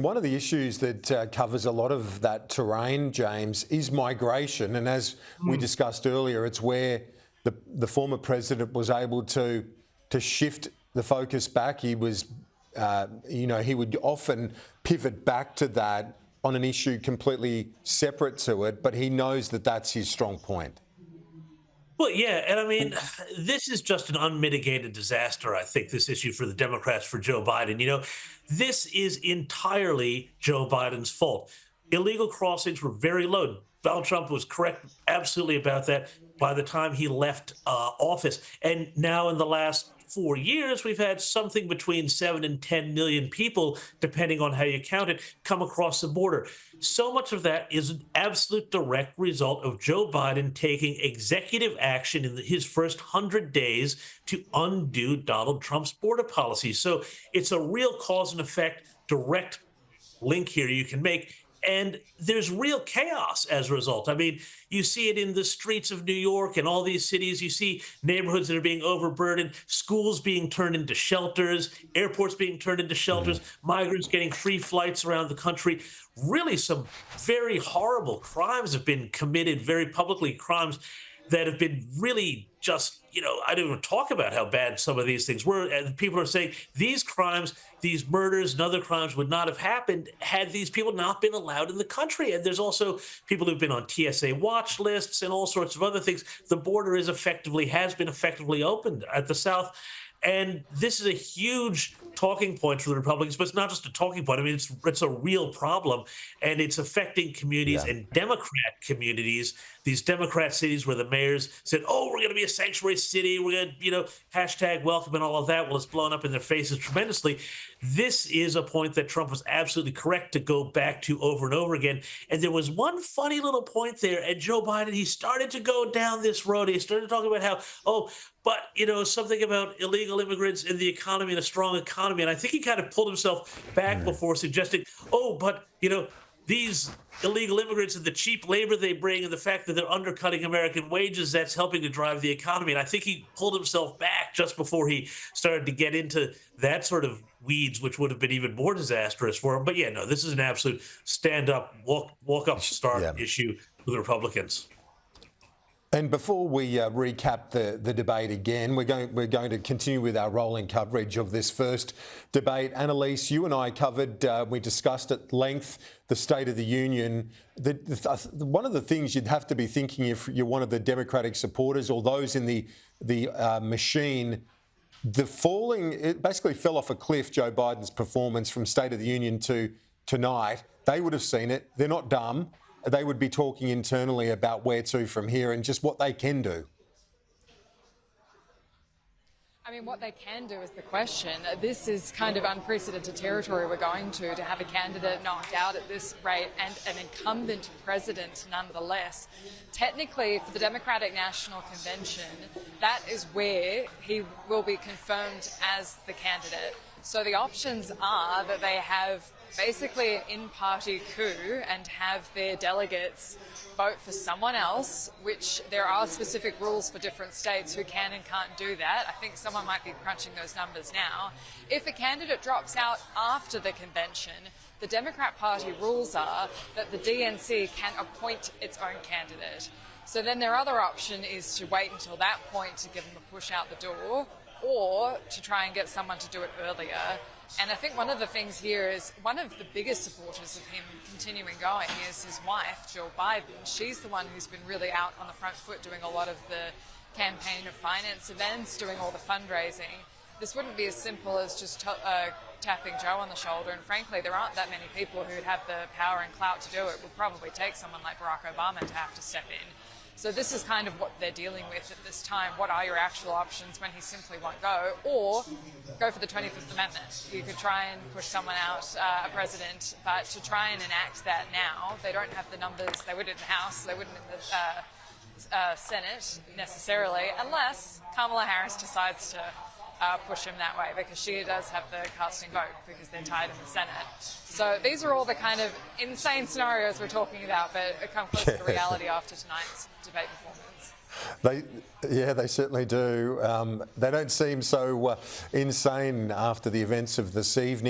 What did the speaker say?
One of the issues that covers a lot of that terrain, James, is migration. And as we discussed earlier, it's where the former president was able to shift the focus back. He was, he would often pivot back to that on an issue completely separate to it, but he knows that that's his strong point. Well, yeah, and I mean, this is just an unmitigated disaster, I think, this issue for the Democrats, for Joe Biden. This is entirely Joe Biden's fault. Illegal crossings were very low. Donald Trump was correct absolutely about that by the time he left office. And now in the last 4 years, we've had something between 7 and 10 million people, depending on how you count it, come across the border. So much of that is an absolute direct result of Joe Biden taking executive action in his first 100 days to undo Donald Trump's border policy. So it's a real cause and effect, direct link here you can make. And there's real chaos as a result. I mean, you see it in the streets of New York and all these cities. You see neighborhoods that are being overburdened, schools being turned into shelters, airports being turned into shelters, migrants getting free flights around the country. Really, some very horrible crimes have been committed, very publicly, crimes that have been really just, I don't even talk about how bad some of these things were. And people are saying these crimes, these murders and other crimes would not have happened had these people not been allowed in the country. And there's also people who've been on TSA watch lists and all sorts of other things. The border has been effectively opened at the South. And this is a huge talking point for the Republicans, but it's not just a talking point. I mean, it's a real problem, and it's affecting communities and Democrat communities, these Democrat cities where the mayors said, oh, we're going to be a sanctuary city. We're going to, hashtag welcome and all of that. Well, it's blown up in their faces tremendously. This is a point that Trump was absolutely correct to go back to over and over again. And there was one funny little point there, and Joe Biden, he started to go down this road. He started talking about how, but, something about illegal immigrants and the economy and a strong economy. And I think he kind of pulled himself back before suggesting, but, these illegal immigrants and the cheap labor they bring and the fact that they're undercutting American wages, that's helping to drive the economy. And I think he pulled himself back just before he started to get into that sort of weeds, which would have been even more disastrous for him. But this is an absolute stand-up, walk-up start issue for the Republicans. And before we recap the debate again, we're going to continue with our rolling coverage of this first debate. Annalise, you and I covered, we discussed at length the State of the Union. One of the things you'd have to be thinking if you're one of the Democratic supporters or those in the machine, it basically fell off a cliff, Joe Biden's performance from State of the Union to tonight. They would have seen it. They're not dumb. They would be talking internally about where to from here and just what they can do. I mean, what they can do is the question. This is kind of unprecedented territory we're going to have a candidate knocked out at this rate and an incumbent president nonetheless. Technically, for the Democratic National Convention, that is where he will be confirmed as the candidate. So the options are that they have basically an in-party coup and have their delegates vote for someone else, which there are specific rules for different states who can and can't do that. I think someone might be crunching those numbers now. If a candidate drops out after the convention, the Democrat Party rules are that the DNC can appoint its own candidate. So then their other option is to wait until that point to give them a push out the door, or to try and get someone to do it earlier. And I think one of the things here is one of the biggest supporters of him continuing going is his wife, Jill Biden. She's the one who's been really out on the front foot doing a lot of the campaign of finance events, doing all the fundraising. This wouldn't be as simple as just tapping Joe on the shoulder. And frankly, there aren't that many people who'd have the power and clout to do it. It would probably take someone like Barack Obama to have to step in. So this is kind of what they're dealing with at this time. What are your actual options when he simply won't go? Or go for the 25th Amendment. You could try and push someone out, a president, but to try and enact that now, they don't have the numbers. They wouldn't in the House, they wouldn't in the Senate necessarily, unless Kamala Harris decides to push him that way, because she does have the casting vote because they're tied in the Senate. So these are all the kind of insane scenarios we're talking about, but it comes close to reality after tonight's debate performance. They certainly do. They don't seem so insane after the events of this evening.